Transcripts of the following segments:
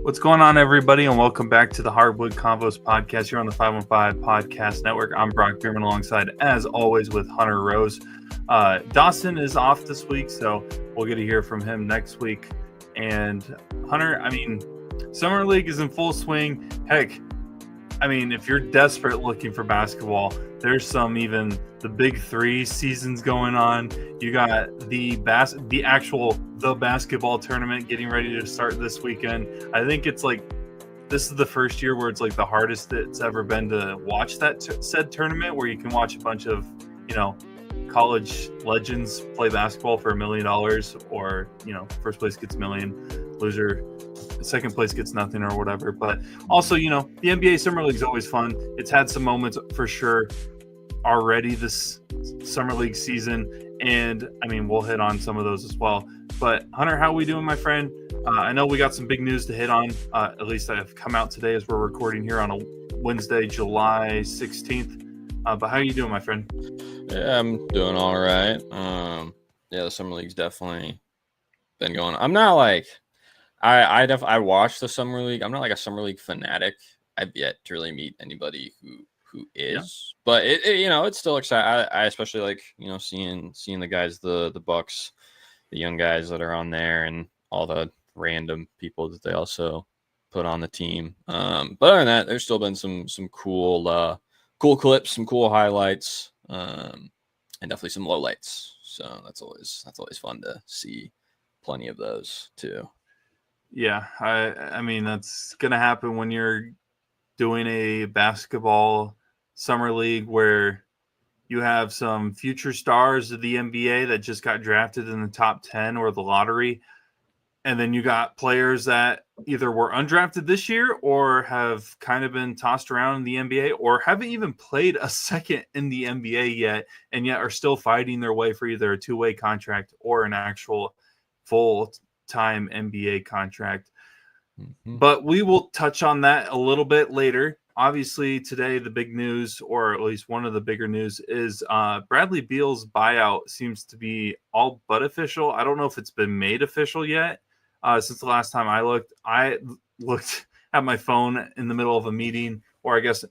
What's going on, everybody, and welcome back to the Hardwood Convos podcast here on the 515 Podcast Network. I'm Brock Bierman alongside, as always, with Hunter Rose. Dawson is off this week, so we'll get to hear from him next week. And Hunter, Summer League is in full swing. Heck, if you're desperate looking for basketball, there's the Big Three seasons going on. You got the basketball tournament getting ready to start this weekend. I think it's this is the first year where it's the hardest it's ever been to watch that said tournament, where you can watch a bunch of college legends play basketball for $1 million, or first place gets $1 million, loser second place gets nothing or whatever. But also, the NBA Summer League is always fun. It's had some moments for sure already this Summer League season, and we'll hit on some of those as well. But Hunter, how are we doing, my friend? I know we got some big news to hit on, at least that have come out today as we're recording here on a Wednesday, July 16th. But how are you doing, my friend? Yeah, I'm doing all right. The Summer League's definitely been going. I'm not I watch the Summer League. I'm not a Summer League fanatic. I've yet to really meet anybody who is, but it's still exciting. I especially seeing the guys, the Bucks, the young guys that are on there, and all the random people that they also put on the team. But other than that, there's still been some cool clips, some cool highlights, and definitely some lowlights. So that's always fun to see. Plenty of those too. Yeah, I mean that's gonna happen when you're doing a basketball summer league where you have some future stars of the NBA that just got drafted in the top 10 or the lottery, and then you got players that either were undrafted this year or have kind of been tossed around in the NBA or haven't even played a second in the NBA yet, and yet are still fighting their way for either a two-way contract or an actual full-time NBA contract. Mm-hmm. But we will touch on that a little bit later. Obviously, today the big news, or at least one of the bigger news, is Bradley Beal's buyout seems to be all but official. I don't know if it's been made official yet. Since the last time I looked at my phone in the middle of a meeting, or I guess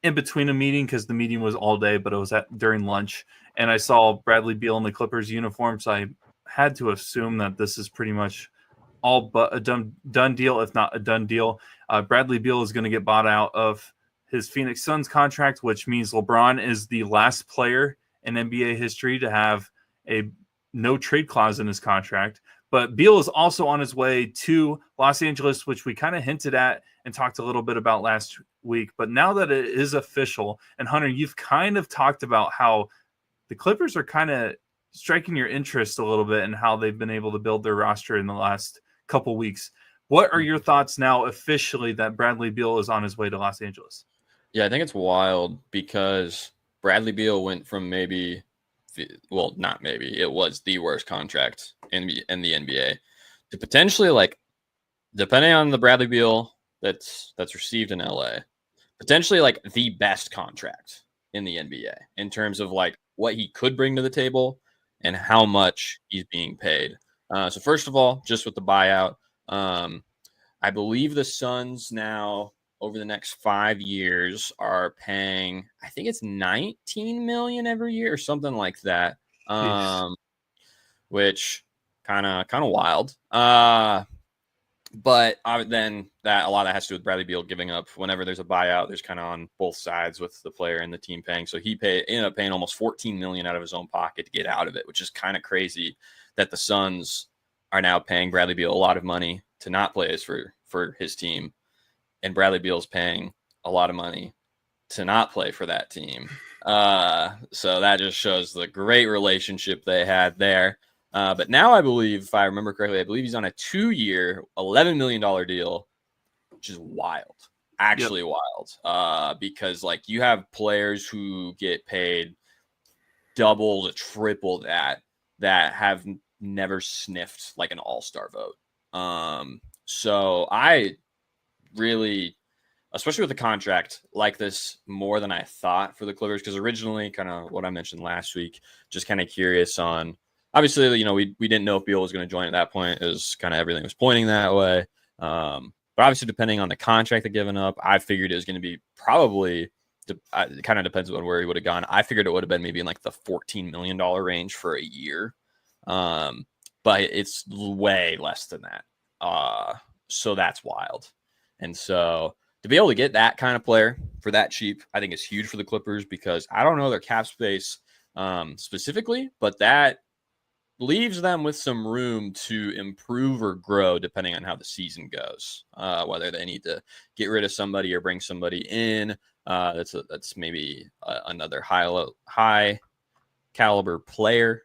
in between a meeting, because the meeting was all day, but it was during lunch, and I saw Bradley Beal in the Clippers uniform, so I had to assume that this is pretty much all but a done deal, if not a done deal. Bradley Beal is going to get bought out of his Phoenix Suns contract, which means LeBron is the last player in NBA history to have a no trade clause in his contract. But Beal is also on his way to Los Angeles, which we kind of hinted at and talked a little bit about last week. But now that it is official, and Hunter, you've kind of talked about how the Clippers are kind of striking your interest a little bit and how they've been able to build their roster in the last couple weeks. What are your thoughts now officially that Bradley Beal is on his way to Los Angeles? Yeah, I think it's wild because Bradley Beal went from it was the worst contract in the NBA to potentially, depending on the Bradley Beal that's received in LA, potentially the best contract in the NBA in terms of what he could bring to the table and how much he's being paid. So first of all, just with the buyout, I believe the Suns now over the next 5 years are paying, I think it's $19 million every year or something like that. Which kind of wild. But then that a lot of that has to do with Bradley Beal giving up whenever there's a buyout. There's kind of on both sides with the player and the team paying. So he ended up paying almost $14 million out of his own pocket to get out of it, which is kind of crazy that the Suns are now paying Bradley Beal a lot of money to not play for his team, and Bradley Beal's paying a lot of money to not play for that team. So that just shows the great relationship they had there. But now I believe, if I remember correctly, he's on a 2-year, $11 million deal, which is wild. Actually wild. Because you have players who get paid double to triple that have never sniffed an all-star vote. So I really, especially with the contract like this, more than I thought for the Clippers, because originally, kind of what I mentioned last week, just kind of curious on, obviously, we didn't know if Beal was going to join at that point. It was kind of everything was pointing that way. But obviously, depending on the contract they're giving up, I figured it was going to be probably, it kind of depends on where he would have gone. I figured it would have been maybe in like the $14 million range for a year. But it's way less than that. So that's wild. And so to be able to get that kind of player for that cheap, I think is huge for the Clippers, because I don't know their cap space specifically, but that leaves them with some room to improve or grow depending on how the season goes. Whether they need to get rid of somebody or bring somebody in, that's maybe another high caliber player.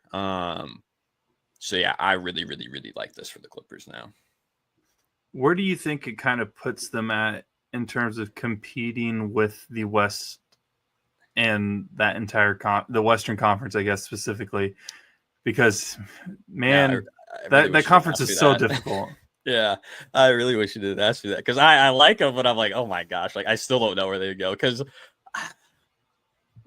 So yeah, I really, really, really like this for the Clippers now. Where do you think it kind of puts them at in terms of competing with the West and that entire the Western Conference, I guess, specifically? Because, man, that conference is so difficult. Yeah, I really wish you didn't ask me that, because I like them, but I'm like, oh my gosh, like I still don't know where they go. Because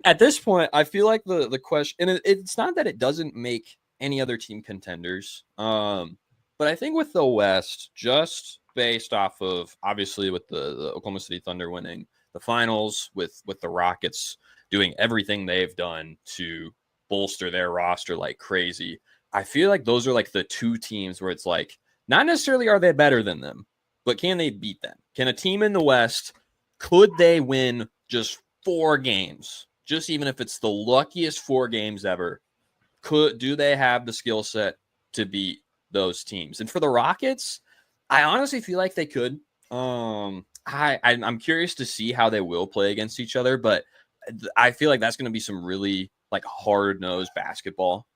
at this point, I feel like the question, and it's not that it doesn't make any other team contenders, but I think with the West, just based off of obviously with the Oklahoma City Thunder winning the finals, with the Rockets doing everything they've done to bolster their roster like crazy, I feel like those are like the two teams where it's like, not necessarily are they better than them, but can they beat them? Can a team in the West, could they win just 4 games? Just even if it's the luckiest 4 games ever, do they have the skill set to beat those teams? And for the Rockets, I honestly feel like they could. I'm curious to see how they will play against each other, but I feel like that's going to be some really like hard-nosed basketball.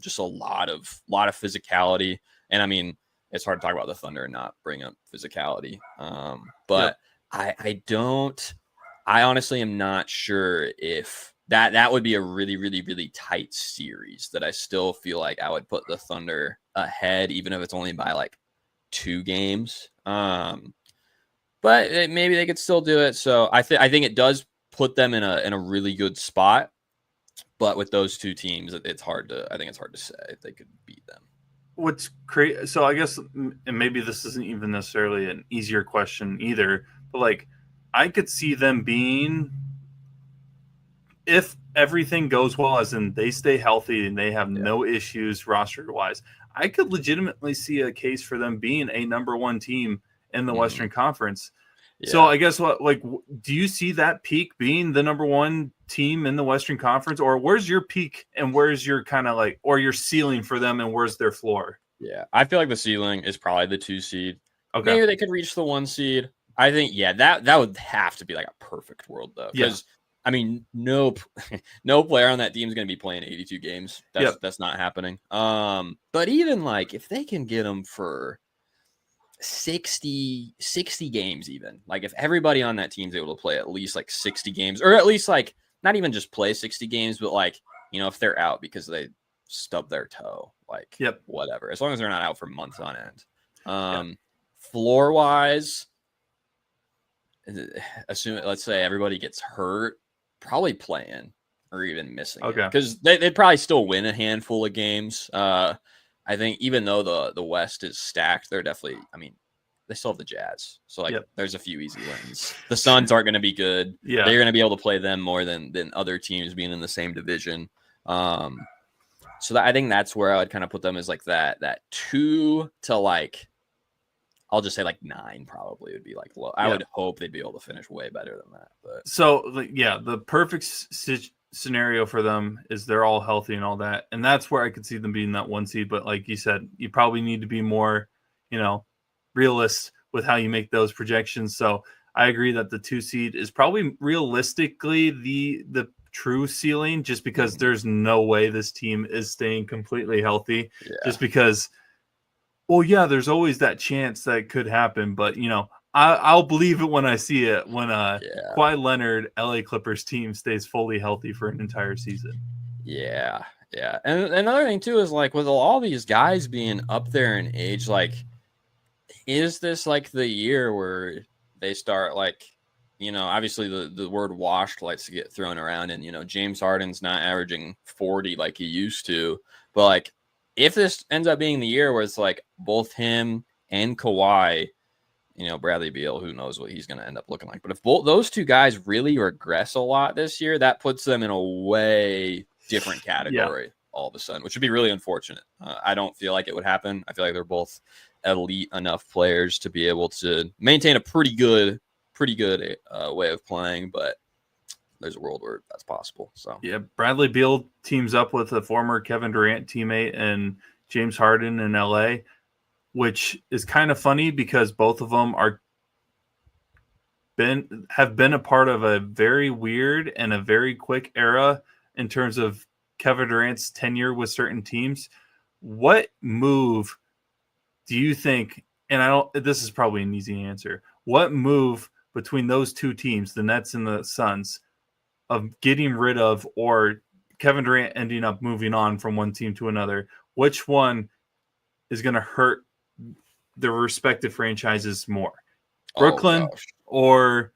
Just a lot of physicality. And I mean, it's hard to talk about the Thunder and not bring up physicality. But yep. I honestly am not sure if that would be a really, really, really tight series that I still feel like I would put the Thunder ahead, even if it's only by like 2 games. But maybe they could still do it. So I think it does put them in a really good spot. But with those 2 teams, it's hard to say if they could beat them. What's crazy? So I guess, and maybe this isn't even necessarily an easier question either, but like I could see them being, if everything goes well, as in they stay healthy and they have no issues roster wise, I could legitimately see a case for them being a number 1 team in the Western Conference. Yeah. So I guess do you see that peak being the number 1 team in the Western Conference, or where's your peak and where's your kind of like, or your ceiling for them and where's their floor? Yeah, I feel like the ceiling is probably the 2 seed. Okay. Maybe they could reach the 1 seed. I think, that would have to be like a perfect world though. Because I mean, no player on that team is going to be playing 82 games. That's not happening. But even like if they can get them for 60 games, even like if everybody on that team is able to play at least like 60 games, or at least like not even just play 60 games, but like, if they're out because they stubbed their toe, like whatever, as long as they're not out for months on end. Floor wise, let's say everybody gets hurt, probably playing or even missing, because they'd probably still win a handful of games. I think even though the West is stacked, they're definitely, I mean, they still have the Jazz. So like there's a few easy wins. The Suns aren't going to be good. Yeah. They're going to be able to play them more than other teams being in the same division. So I think that's where I would kind of put them, as like that 2 to like, I'll just say like 9 probably would be like low. I would hope they'd be able to finish way better than that. But so the perfect scenario for them is they're all healthy and all that, and that's where I could see them being that 1 seed. But like you said, you probably need to be more, realist with how you make those projections. So I agree that the 2 seed is probably realistically the true ceiling, just because there's no way this team is staying completely healthy. Just because, there's always that chance that could happen, but I'll believe it when I see it, when Kawhi Leonard LA Clippers team stays fully healthy for an entire season. Yeah. And another thing too is like with all these guys being up there in age, like is this like the year where they start like, obviously the word washed likes to get thrown around, and James Harden's not averaging 40 like he used to, but like if this ends up being the year where it's like both him and Kawhi, Bradley Beal, who knows what he's going to end up looking like. But if both those two guys really regress a lot this year, that puts them in a way different category all of a sudden, which would be really unfortunate. I don't feel like it would happen. I feel like they're both elite enough players to be able to maintain a pretty good way of playing, but there's a world where that's possible. So yeah, Bradley Beal teams up with a former Kevin Durant teammate and James Harden in LA, which is kind of funny because both of them have been a part of a very weird and a very quick era in terms of Kevin Durant's tenure with certain teams. What move do you think, and this is probably an easy answer, what move between those two teams, the Nets and the Suns, of getting rid of or Kevin Durant ending up moving on from one team to another, which one is going to hurt their respective franchises more? Brooklyn or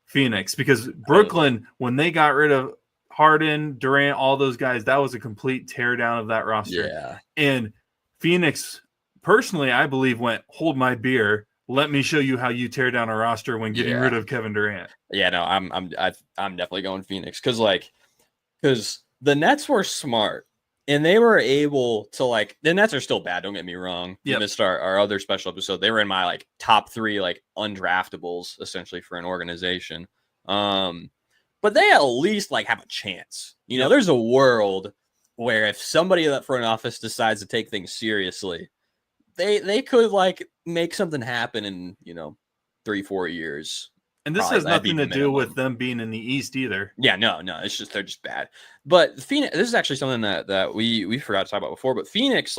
Phoenix? Because Brooklyn, when they got rid of Harden, Durant, all those guys, that was a complete teardown of that roster. Yeah. And Phoenix, personally, I believe went, hold my beer. Let me show you how you tear down a roster when getting rid of Kevin Durant. Yeah, no, I'm definitely going Phoenix because the Nets were smart and they were able to the Nets are still bad. Don't get me wrong. You missed our other special episode. They were in my top 3 undraftables essentially for an organization. But they at least have a chance. There's a world where if somebody in that front office decides to take things seriously, they could make something happen in 3-4 years. And this has nothing to do with them being in the East either. Yeah, no, it's just they're just bad. But Phoenix, this is actually something that we forgot to talk about before. But Phoenix,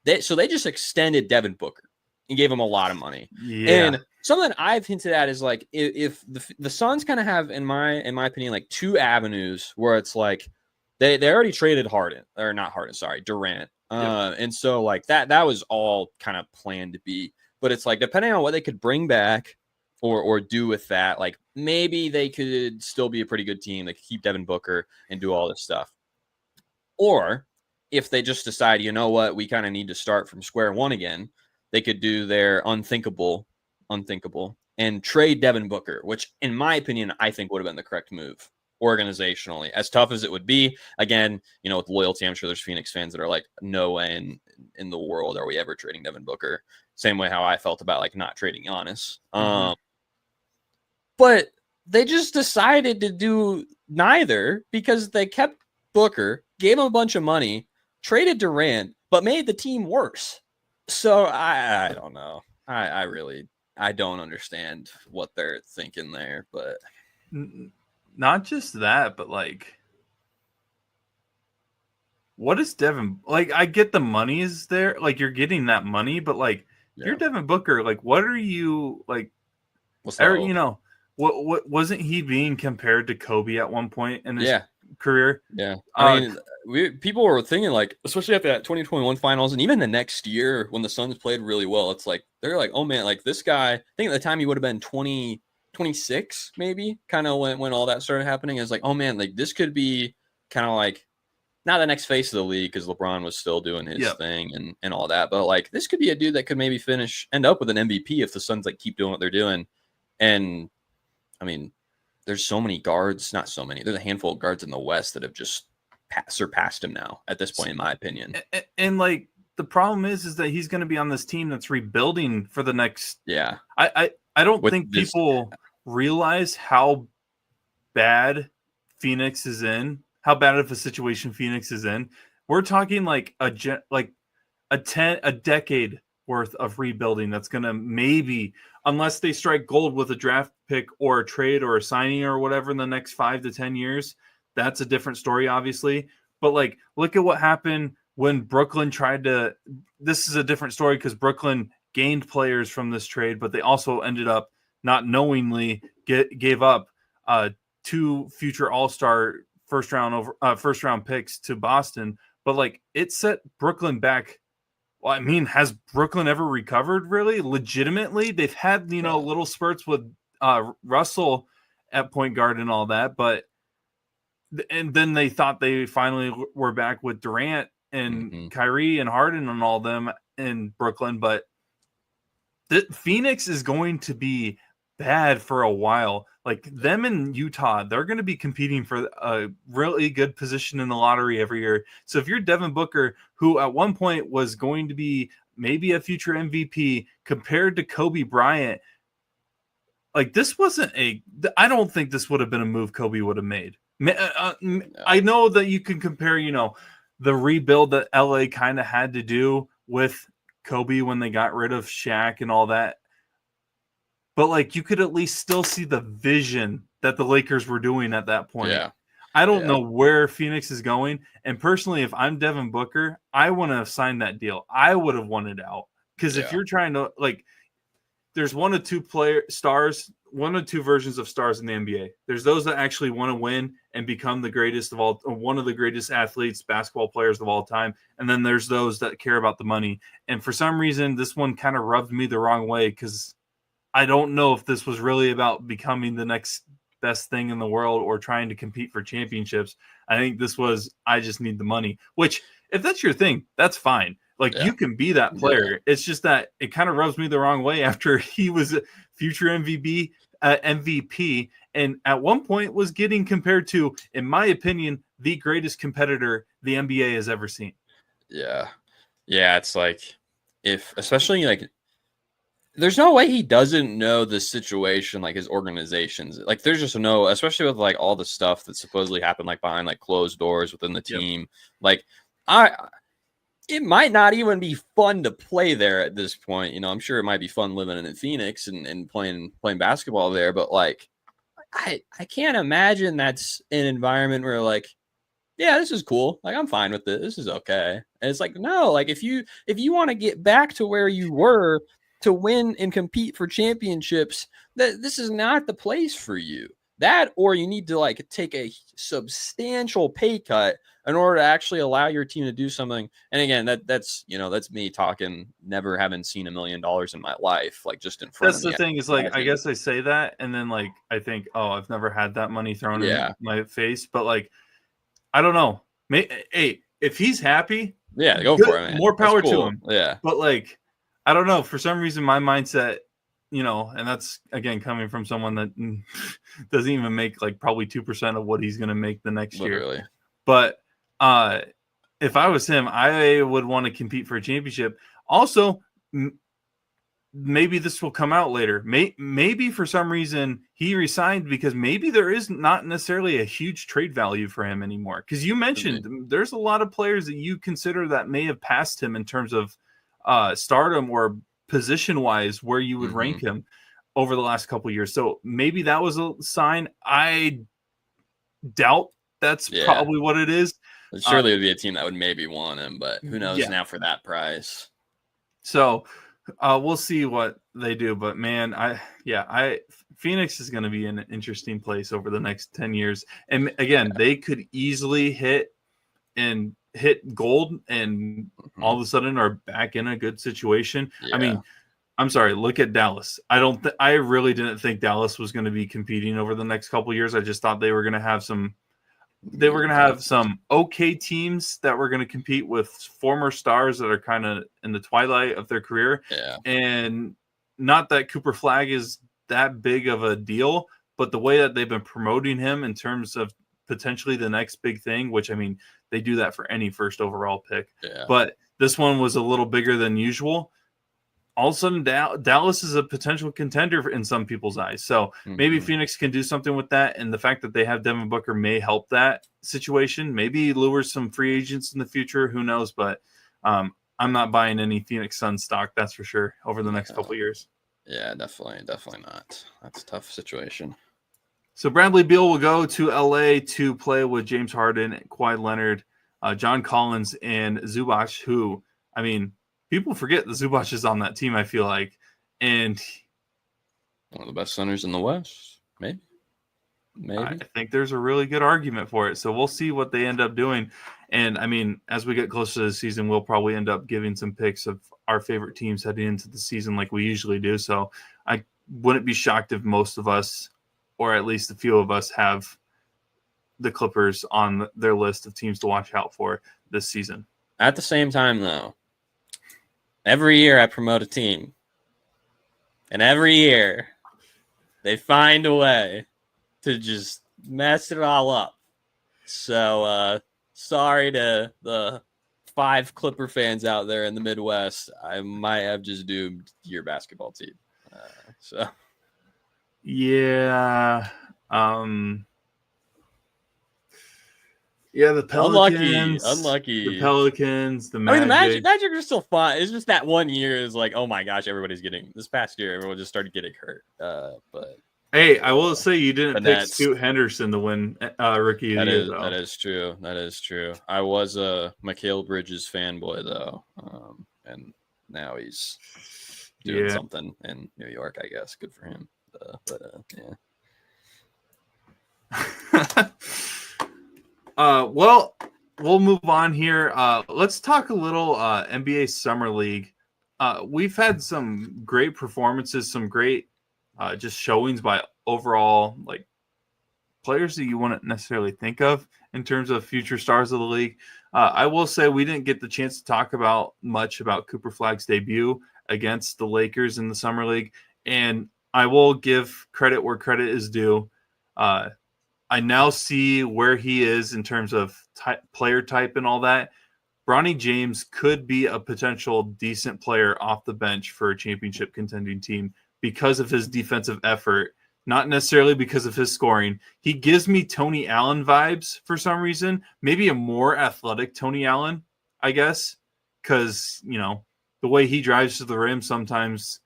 they just extended Devin Booker and gave him a lot of money. Yeah. And something I've hinted at is if the Suns kind of have, in my opinion, 2 avenues where it's they already traded Durant. And so that was all kind of planned to be. But it's depending on what they could bring back or do with that, maybe they could still be a pretty good team. They could keep Devin Booker and do all this stuff. Or if they just decide, we kind of need to start from square one again, they could do their unthinkable and trade Devin Booker, which in my opinion, I think would have been the correct move organizationally. As tough as it would be, again, with loyalty, I'm sure there's Phoenix fans that are no way in the world are we ever trading Devin Booker. Same way how I felt about not trading Giannis. But they just decided to do neither because they kept Booker, gave him a bunch of money, traded Durant, but made the team worse. So I don't know. I don't understand what they're thinking there, but not just that, but what is Devin? I get the money is there, you're getting that money, but you're Devin Booker. What are you What's that? What wasn't he being compared to Kobe at one point in his career? Yeah, I mean, people were thinking especially after that 2021 finals, and even the next year when the Suns played really well, it's they're oh man, this guy. I think at the time he would have been 26 maybe, kind of when all that started happening. It's oh man, this could be kind of not the next face of the league because LeBron was still doing his thing and all that, but this could be a dude that could maybe end up with an MVP if the Suns keep doing what they're doing. And I mean, there's so many guards, not so many. There's a handful of guards in the West that have just surpassed him now at this point, in my opinion. And the problem is that he's going to be on this team that's rebuilding for the next. Yeah. I don't think people realize how bad Phoenix is in, how bad of a situation Phoenix is in. We're talking a decade worth of rebuilding that's going to maybe, unless they strike gold with a draft pick or a trade or a signing or whatever in the next 5 to 10 years, that's a different story, obviously. But look at what happened when Brooklyn this is a different story because Brooklyn gained players from this trade, but they also ended up not knowingly gave up 2 future All-Star first round picks to Boston. But it set Brooklyn back. Well, I mean, has Brooklyn ever recovered really legitimately? They've had, little spurts with Russell at point guard and all that, and then they thought they finally were back with Durant and Kyrie and Harden and all them in Brooklyn. But Phoenix is going to be bad for a while. Like them in Utah, they're going to be competing for a really good position in the lottery every year. So if you're Devin Booker, who at one point was going to be maybe a future MVP compared to Kobe Bryant, like this wasn't I don't think this would have been a move Kobe would have made. I know that you can compare, the rebuild that LA kind of had to do with Kobe when they got rid of Shaq and all that. But like you could at least still see the vision that the Lakers were doing at that point. Yeah. I don't know where Phoenix is going. And personally, if I'm Devin Booker, I want to sign that deal. I would have wanted out. Because if you're trying to, like, there's one or two versions of stars in the NBA. There's those that actually want to win and become the greatest of all, one of the greatest athletes, basketball players of all time. And then there's those that care about the money. And for some reason, this one kind of rubbed me the wrong way because I don't know if this was really about becoming the next best thing in the world or trying to compete for championships. I think this was, I just need the money, which if that's your thing, that's fine. Like you can be that player. Yeah. It's just that it kind of rubs me the wrong way after he was a future MVP, and at one point was getting compared to, in my opinion, the greatest competitor the NBA has ever seen. Yeah. Yeah. It's like, especially like, there's no way he doesn't know the situation, like his organizations. Like there's just no, especially with like all the stuff that supposedly happened like behind like closed doors within the team. Like it might not even be fun to play there at this point. I'm sure it might be fun living in Phoenix and playing basketball there, but like I can't imagine that's an environment where like, yeah, this is cool. Like I'm fine with it. This is okay. And it's like, no, like if you want to get back to where you were to win and compete for championships, that this is not the place for you. That, or you need to like take a substantial pay cut in order to actually allow your team to do something. And again, that's me talking, never having seen $1 million in my life, like just in front of me. That's the thing is like, I guess I say that. And then like, I think, oh, I've never had that money thrown in my face, but like, I don't know. Hey, if he's happy, go for it, man. More power to him. Yeah. But like, I don't know. For some reason, my mindset, and that's again coming from someone that doesn't even make like probably 2% of what he's going to make the next year. But if I was him, I would want to compete for a championship. Also, maybe this will come out later. Maybe for some reason he resigned because maybe there is not necessarily a huge trade value for him anymore. Because you mentioned there's a lot of players that you consider that may have passed him in terms of stardom or position wise where you would rank him over the last couple of years. So maybe that was a sign. I doubt that's probably what it is. Surely it would be a team that would maybe want him, but who knows now for that price. So we'll see what they do. But man, Phoenix is going to be an interesting place over the next 10 years. And again, they could easily hit gold and all of a sudden are back in a good situation. I mean, I'm sorry, look at Dallas. I really didn't think Dallas was going to be competing over the next couple of years. I just thought they were going to have some okay teams that were going to compete with former stars that are kind of in the twilight of their career. Yeah. And not that Cooper Flagg is that big of a deal, but the way that they've been promoting him in terms of potentially the next big thing, which I mean, they do that for any first overall pick. Yeah. But this one was a little bigger than usual. All of a sudden, Dallas is a potential contender in some people's eyes. So maybe Phoenix can do something with that. And the fact that they have Devin Booker may help that situation. Maybe lures some free agents in the future. Who knows? But I'm not buying any Phoenix Suns stock, that's for sure, over the next couple of years. Yeah, definitely not. That's a tough situation. So Bradley Beal will go to LA to play with James Harden, Kawhi Leonard, John Collins, and Zubac, who, I mean, people forget that Zubac is on that team, I feel like. And one of the best centers in the West, maybe. I think there's a really good argument for it. So we'll see what they end up doing. And, I mean, as we get closer to the season, we'll probably end up giving some picks of our favorite teams heading into the season like we usually do. So I wouldn't be shocked if most of us, or at least a few of us, have the Clippers on their list of teams to watch out for this season. At the same time, though, every year I promote a team. And every year, they find a way to just mess it all up. So, sorry to the 5 Clipper fans out there in the Midwest. I might have just doomed your basketball team. Yeah. Yeah, the Pelicans. Unlucky. The Pelicans, the I mean, Magic. the Magic are still fun. It's just that one year is like, oh my gosh, everybody's getting this past year. Everyone just started getting hurt. But hey, I will say you didn't pick Nets. Scoot Henderson to win Rookie of the Year, though. That is true. That is true. I was a Mikal Bridges fanboy though, and now he's doing something in New York. I guess good for him. Well, we'll move on here. Let's talk a little NBA Summer League. We've had some great performances, some great just showings by overall like players that you wouldn't necessarily think of in terms of future stars of the league. I will say we didn't get the chance to talk about much about Cooper Flagg's debut against the Lakers in the Summer League, and I will give credit where credit is due. I now see where he is in terms of player type and all that. Bronny James could be a potential decent player off the bench for a championship contending team because of his defensive effort, not necessarily because of his scoring. He gives me Tony Allen vibes for some reason, maybe a more athletic Tony Allen, I guess, because, you know, the way he drives to the rim sometimes,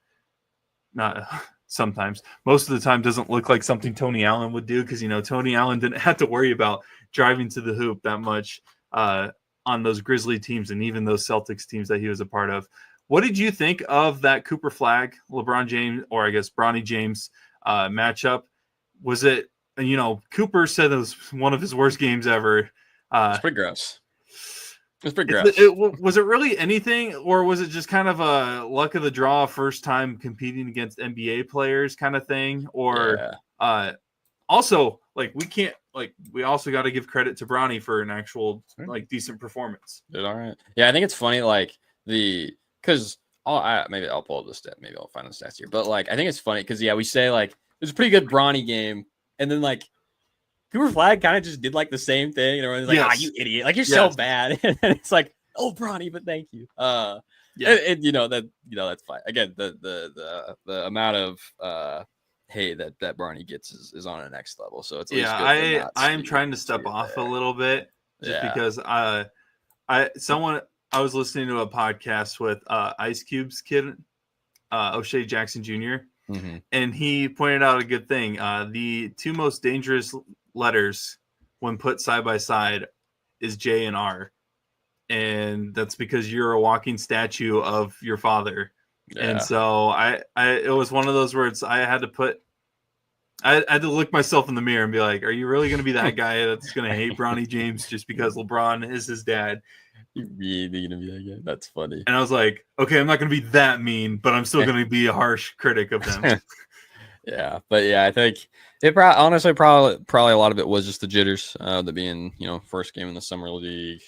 most of the time doesn't look like something Tony Allen would do because, you know, Tony Allen didn't have to worry about driving to the hoop that much on those Grizzly teams and even those Celtics teams that he was a part of. What did you think of that Cooper Flagg, LeBron James, or I guess Bronny James matchup? Was it, you know, Cooper said it was one of his worst games ever. It's pretty gross. It's pretty gross. Was it really anything, or was it just kind of a luck of the draw, first time competing against NBA players kind of thing? Or also, like, we also got to give credit to Bronny for an actual like decent performance. Did all right. Yeah, I think it's funny, like because maybe I'll pull up the stat, maybe I'll find the stats here, but like I think it's funny because we say like it was a pretty good Bronny game, and then like Cooper Flagg kind of just did like the same thing, and everyone's like, you idiot, like you're so bad, and it's like, oh Bronny, but thank you. And that's fine. Again, the amount of hate that Bronny gets is on a next level, so it's I'm trying to step off a little bit just because I was listening to a podcast with Ice Cube's kid, O'Shea Jackson Jr., and he pointed out a good thing. The two most dangerous letters when put side by side is J and R. And that's because you're a walking statue of your father. Yeah. And so it was one of those words I had to look myself in the mirror and be like, are you really going to be that guy that's going to hate Bronny James just because LeBron is his dad? You really going to be that guy? That's funny. And I was like, okay, I'm not going to be that mean, but I'm still going to be a harsh critic of them. I think it probably a lot of it was just the jitters, the being, you know, first game in the Summer League,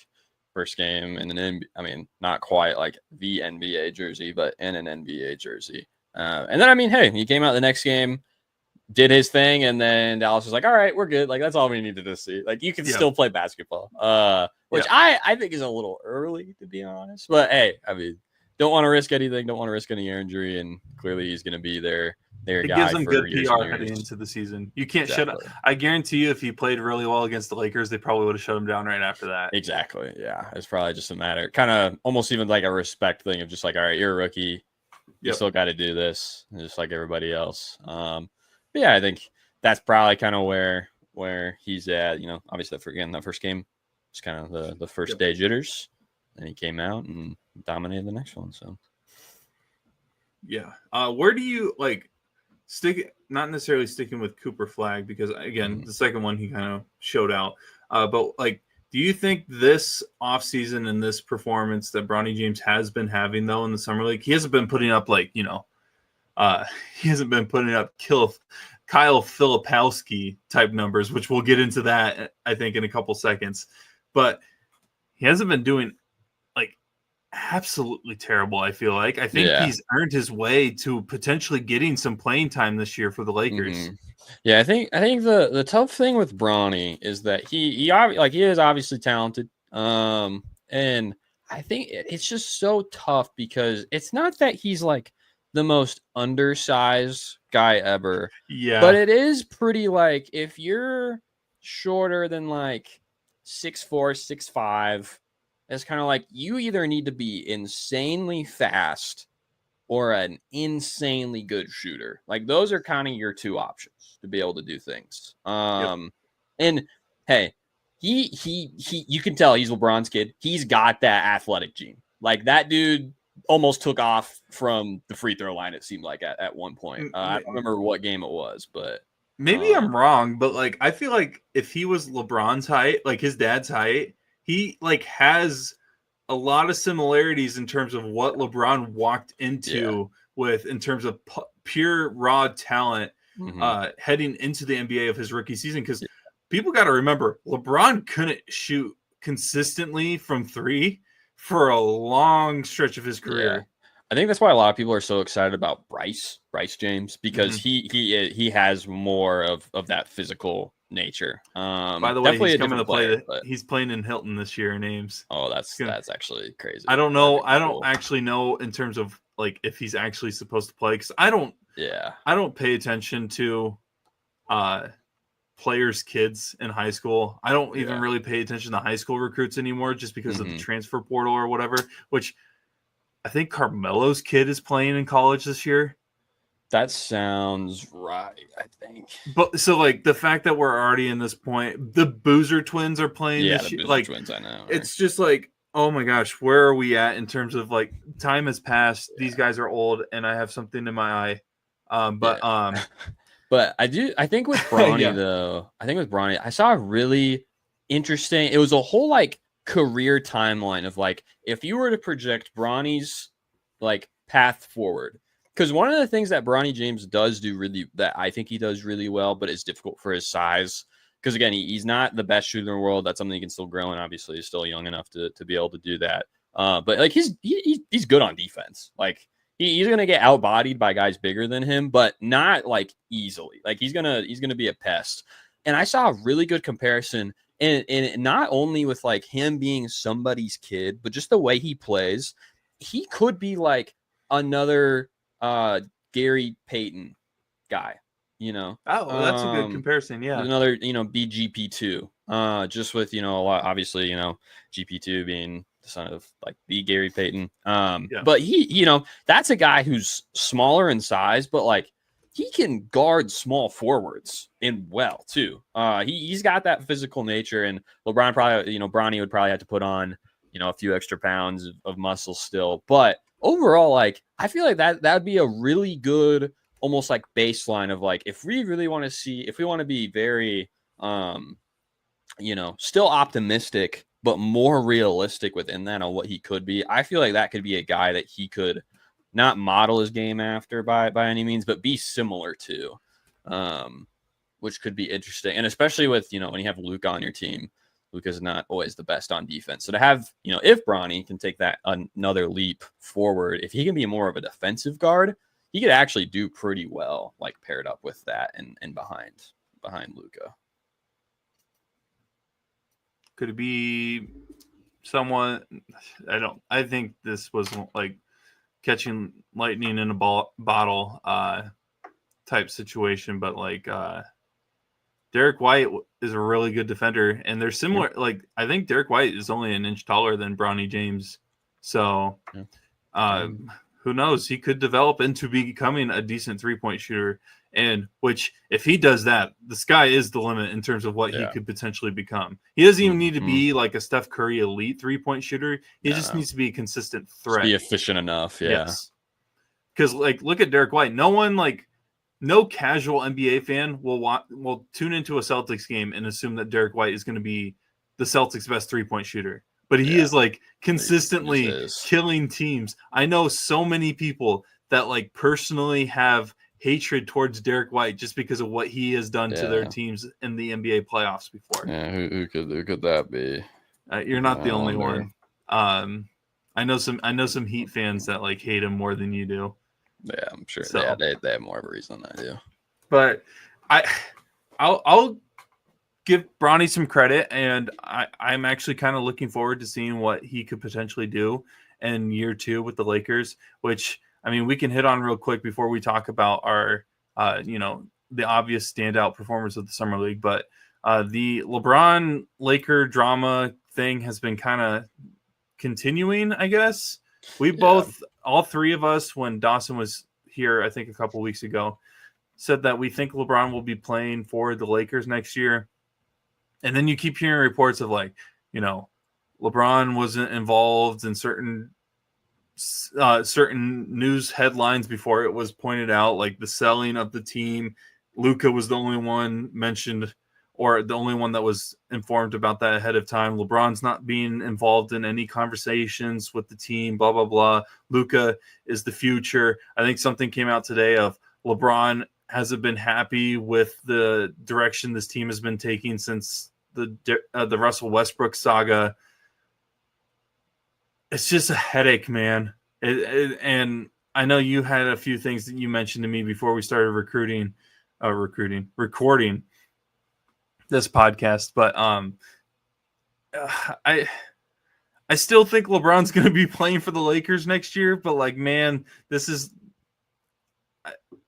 first game in not quite like the NBA jersey, but in an NBA jersey. And then, hey, he came out the next game, did his thing, and then Dallas was like, all right, we're good. Like, that's all we needed to see. Like, you can still play basketball, which I think is a little early, to be honest. But, hey, don't want to risk anything. Don't want to risk any injury, and clearly he's going to be there. It gives them good PR heading into the season. You can't shut up. I guarantee you, if he played really well against the Lakers, they probably would have shut him down right after that. Exactly. Yeah, it's probably just a matter, kind of almost even like a respect thing of just like, all right, you're a rookie, you still got to do this, just like everybody else. But I think that's probably kind of where he's at. You know, obviously that first game was kind of the first day jitters, and he came out and dominated the next one. So, where do you like? Not necessarily sticking with Cooper Flagg because again, the second one he kind of showed out. But like, do you think this offseason and this performance that Bronny James has been having though in the Summer League, he hasn't been putting up like, you know, he hasn't been putting up Kyle Filipowski type numbers, which we'll get into that I think in a couple seconds. But he hasn't been doing like absolutely terrible. I feel like I think Yeah. he's earned his way to potentially getting some playing time this year for the Lakers. Yeah, I think the tough thing with Bronny is that he is obviously talented. And I think it's just so tough because it's not that he's like the most undersized guy ever, but Yeah, it is pretty like if you're shorter than like 6'4", 6'5", it's kind of like you either need to be insanely fast or an insanely good shooter. Like those are kind of your two options to be able to do things. yep. And hey, he you can tell he's LeBron's kid. He's got that athletic gene. Like that dude almost took off from the free throw line, it seemed like at one point. I don't remember what game it was, but Maybe I'm wrong, but like I feel like if he was LeBron's height, like his dad's height, he like has a lot of similarities in terms of what LeBron walked into with in terms of pure raw talent heading into the NBA of his rookie season. Because people got to remember, LeBron couldn't shoot consistently from three for a long stretch of his career. Yeah. I think that's why a lot of people are so excited about Bryce James, because he has more of that physical nature. By the way, definitely he's a coming to different play. player, but He's playing in Hilton this year in Ames. oh, that's actually crazy. I don't know. I don't cool. actually know in terms of like if he's actually supposed to play, because I don't pay attention to players' kids in high school. I don't even really pay attention to high school recruits anymore, just because of the transfer portal or whatever. Which I think Carmelo's kid is playing in college this year. That sounds right, I think. But so like the fact that we're already in this point, the Boozer twins are playing this year. Like twins, I know. Right? It's just like, oh my gosh, where are we at in terms of like time has passed. These guys are old, and I have something in my eye. But I think with Bronny though, I saw a really interesting. It was a whole like career timeline of like if you were to project Bronny's like path forward. Because one of the things that Bronny James does do really, that I think he does really well, but it's difficult for his size. Because again, he's not the best shooter in the world. That's something he can still grow, and obviously he's still young enough to be able to do that. But like he's good on defense. Like he's gonna get outbodied by guys bigger than him, but not like easily. Like he's gonna be a pest. And I saw a really good comparison, and not only with like him being somebody's kid, but just the way he plays. He could be like another Gary Payton guy, you know. Oh, that's a good comparison. Yeah, another, GP2. Just with a lot, obviously, GP2 being the son of like the Gary Payton. But he, that's a guy who's smaller in size, but like he can guard small forwards in well too. He's got that physical nature, and LeBron probably, Bronny would probably have to put on, a few extra pounds of muscle still, but overall, like I feel like that would be a really good, almost like baseline of like if we really want to see, if we want to be very, still optimistic but more realistic within that on what he could be. I feel like that could be a guy that he could not model his game after by any means, but be similar to, which could be interesting, and especially with when you have Luka on your team. Luka's not always the best on defense. So to have, if Bronny can take that another leap forward, if he can be more of a defensive guard, he could actually do pretty well, like paired up with that and behind Luka. Could it be someone? I think this was like catching lightning in a bottle type situation, but like Derek White is a really good defender, and they're similar. Yeah. Like I think Derek White is only an inch taller than Bronny James, so who knows? He could develop into becoming a decent 3-point shooter, and which if he does that, the sky is the limit in terms of what he could potentially become. He doesn't even need to be like a Steph Curry elite 3-point shooter. He just needs to be a consistent threat, be efficient enough. Yeah, yes. Because like look at Derek White. No casual NBA fan will tune into a Celtics game and assume that Derek White is going to be the Celtics' best 3-point shooter. But he is like consistently killing teams. I know so many people that like personally have hatred towards Derek White just because of what he has done to their teams in the NBA playoffs before. Yeah, who could that be? You're not the only one. I know some Heat fans that like hate him more than you do. Yeah, I'm sure. So. Yeah, they have more of a reason than I do. But I'll give Bronny some credit, and I'm actually kind of looking forward to seeing what he could potentially do in year 2 with the Lakers, which, I mean, we can hit on real quick before we talk about our, the obvious standout performers of the Summer League. But the LeBron Laker drama thing has been kind of continuing, I guess. We both, all three of us, when Dawson was here, I think a couple weeks ago, said that we think LeBron will be playing for the Lakers next year. And then you keep hearing reports of like, LeBron wasn't involved in certain news headlines before it was pointed out, like the selling of the team. Luka was the only one mentioned, or the only one that was informed about that ahead of time. LeBron's not being involved in any conversations with the team, blah, blah, blah. Luka is the future. I think something came out today of LeBron hasn't been happy with the direction this team has been taking since the Russell Westbrook saga. It's just a headache, man. And I know you had a few things that you mentioned to me before we started recording this podcast, but I still think LeBron's going to be playing for the Lakers next year. But like, man, this is.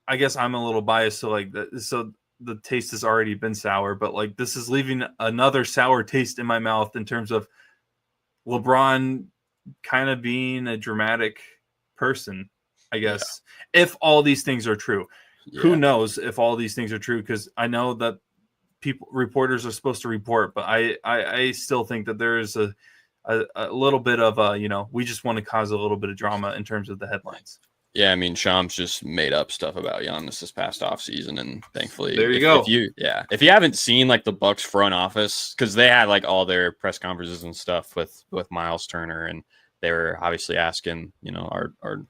I guess I'm a little biased, so like, so the taste has already been sour, but like, this is leaving another sour taste in my mouth in terms of LeBron kind of being a dramatic person, I guess, if all these things are true. Yeah. Who knows if all these things are true? Because I know that reporters are supposed to report, but I still think that there is a little bit of we just want to cause a little bit of drama in terms of the headlines. Yeah, I mean, Shams just made up stuff about Giannis this past offseason, and thankfully, there you go. If you haven't seen like the Bucks front office, because they had like all their press conferences and stuff with Miles Turner, and they were obviously asking, our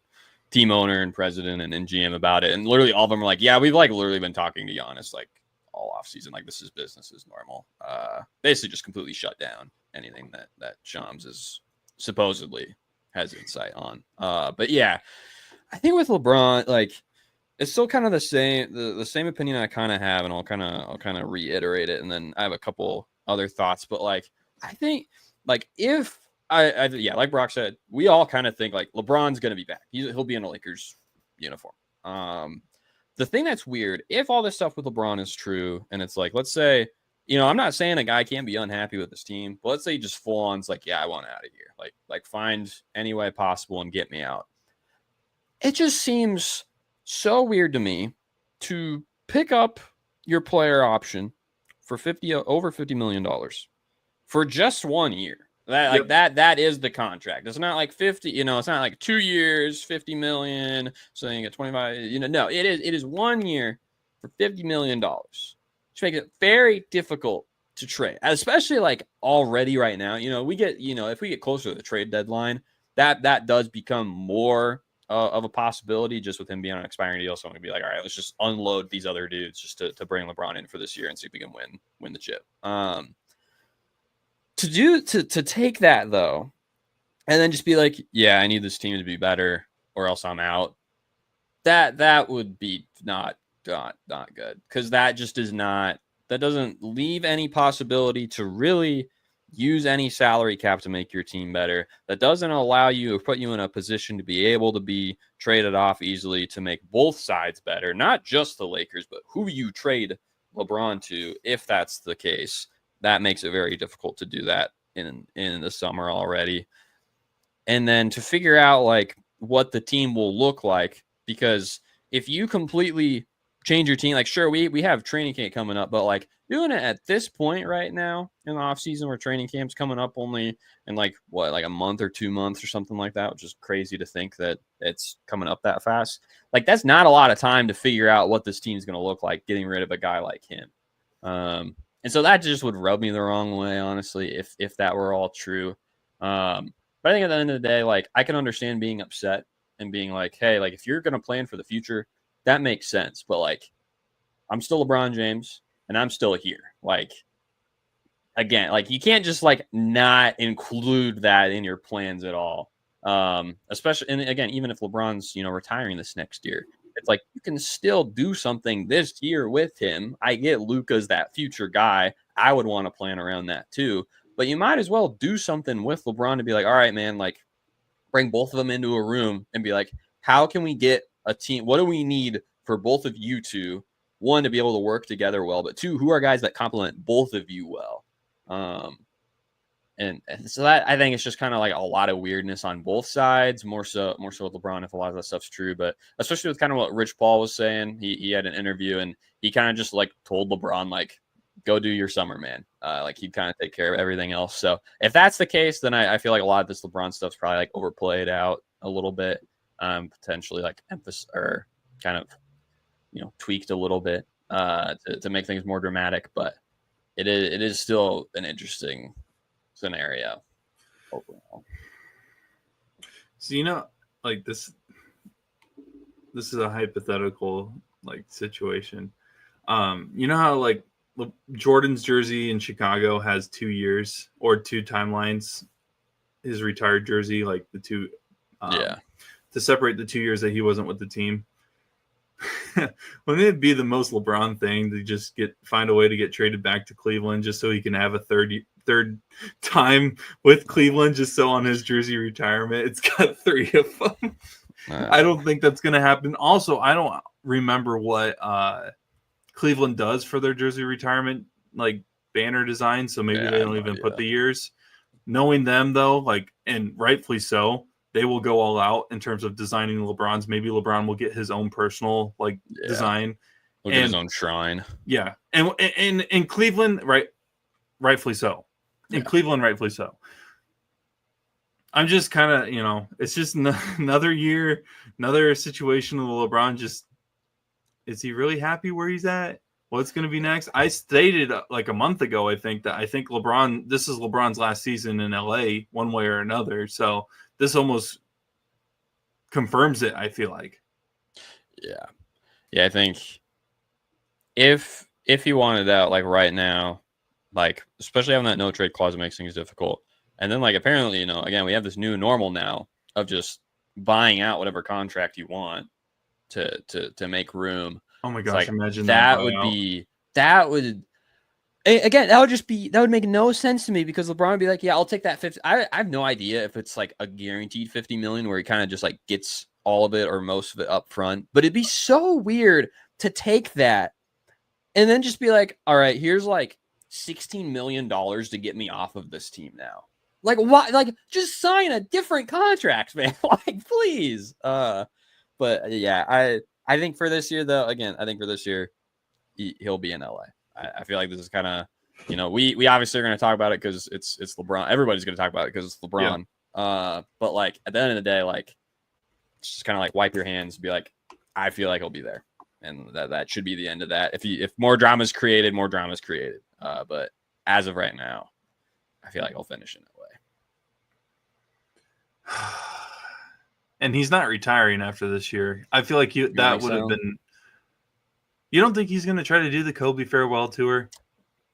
team owner and president and GM about it, and literally all of them were like, "Yeah, we've like literally been talking to Giannis like all offseason, like this is business as normal." Basically, just completely shut down anything that Shams is supposedly has insight on. But yeah. I think with LeBron, like, it's still kind of the same opinion I kind of have, and I'll kind of reiterate it, and then I have a couple other thoughts. But like, I think like if like Brock said, we all kind of think like LeBron's gonna be back. He'll be in a Lakers uniform. The thing that's weird, if all this stuff with LeBron is true, and it's like, let's say, I'm not saying a guy can't be unhappy with his team, but let's say he just full on's like, yeah, I want out of here, like find any way possible and get me out. It just seems so weird to me to pick up your player option for over $50 million for just 1 year. That is the contract. It's not like 50, it's not like 2 years, 50 million. So you get 25, no, it is 1 year for $50 million. Which makes it very difficult to trade, especially like already right now. We get, if we get closer to the trade deadline, that does become more of a possibility just with him being on an expiring deal. So I'm gonna be like, all right, let's just unload these other dudes just to bring LeBron in for this year and see if we can win the chip. To take that though, and then just be like, yeah, I need this team to be better or else I'm out. That would be not good, because that just that doesn't leave any possibility to really use any salary cap to make your team better. That doesn't allow you or put you in a position to be able to be traded off easily to make both sides better, not just the Lakers, but who you trade LeBron to. If that's the case, that makes it very difficult to do that in the summer already. And then to figure out like what the team will look like, because if you completely change your team, like sure, we have training camp coming up, but like doing it at this point right now in the off season where training camp's coming up only in like a month or 2 months or something like that, which is crazy to think that it's coming up that fast. Like that's not a lot of time to figure out what this team's going to look like, getting rid of a guy like him. And so that just would rub me the wrong way, honestly, if that were all true. But I think at the end of the day, like I can understand being upset and being like, hey, like if you're going to plan for the future, that makes sense. But like, I'm still LeBron James and I'm still here. Like, again, like you can't just like not include that in your plans at all. Especially, and again, even if LeBron's, retiring this next year, it's like you can still do something this year with him. I get Luka's that future guy. I would want to plan around that too. But you might as well do something with LeBron to be like, all right, man, like bring both of them into a room and be like, how can we get a team? What do we need for both of you two? One, to be able to work together well, but two, who are guys that complement both of you well? And so that, I think it's just kind of like a lot of weirdness on both sides, more so with LeBron if a lot of that stuff's true, but especially with kind of what Rich Paul was saying. He had an interview and he kind of just like told LeBron, like, go do your summer, man. Like he'd kind of take care of everything else. So if that's the case, then I feel like a lot of this LeBron stuff's probably like overplayed out a little bit, potentially like emphasis or kind of, tweaked a little bit to make things more dramatic, but it is still an interesting scenario overall. So like this is a hypothetical like situation. You know how like Jordan's jersey in Chicago has 2 years or 2 timelines, his retired jersey, like the two to separate the 2 years that he wasn't with the team. Wouldn't it be the most LeBron thing to just find a way to get traded back to Cleveland just so he can have a third time with Cleveland, just so on his jersey retirement it's got 3 of them? I don't think that's going to happen. Also, I don't remember what Cleveland does for their jersey retirement, like banner design, so maybe they don't even put the years. Knowing them though, like, and rightfully so, they will go all out in terms of designing LeBron's. Maybe LeBron will get his own personal design. He'll get his own shrine. Yeah. And in Cleveland, rightfully so. In Cleveland, rightfully so. I'm just kind of, it's just another year, another situation of LeBron. Just, is he really happy where he's at? What's going to be next? I stated like a month ago, I think LeBron, this is LeBron's last season in LA one way or another. So this almost confirms it, I feel like. Yeah. Yeah, I think if he wanted out like right now, like especially having that no trade clause makes things difficult. And then like apparently, again, we have this new normal now of just buying out whatever contract you want to make room. Oh my gosh, imagine that would make no sense to me, because LeBron would be like, yeah, I'll take that 50. I have no idea if it's like a guaranteed 50 million where he kind of just like gets all of it or most of it up front, but it'd be so weird to take that and then just be like, all right, here's like $16 million to get me off of this team now. Like, why? Like, just sign a different contract, man. Like, please. But yeah, I think for this year, though, again, he'll be in LA. I feel like this is kind of, we obviously are going to talk about it because it's LeBron. Everybody's going to talk about it because it's LeBron. Yeah. But like at the end of the day, like just kind of like wipe your hands, be like, I feel like he'll be there, and that should be the end of that. If more drama is created, more drama is created. But as of right now, I feel like he'll finish in LA. And he's not retiring after this year. I feel like that would have been. You don't think he's going to try to do the Kobe farewell tour?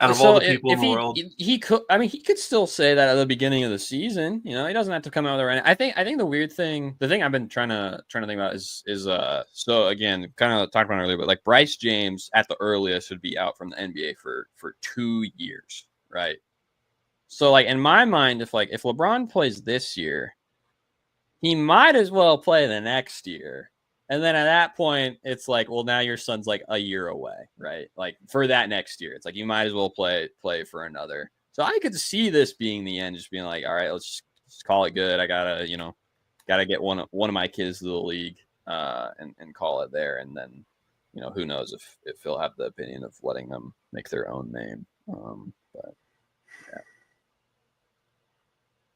Out of all the people in the world, he could. I mean, he could still say that at the beginning of the season. He doesn't have to come out there. Right. I think the weird thing, the thing I've been trying to think about is so again, kind of talked about earlier, but like Bryce James at the earliest would be out from the NBA for 2 years, right? So like in my mind, if LeBron plays this year, he might as well play the next year. And then at that point, it's like, well, now your son's like a year away, right? Like for that next year, it's like you might as well play for another. So I could see this being the end, just being like, all right, let's just call it good. I gotta get one of my kids to the league and call it there. And then, who knows if he'll have the opinion of letting them make their own name. But yeah,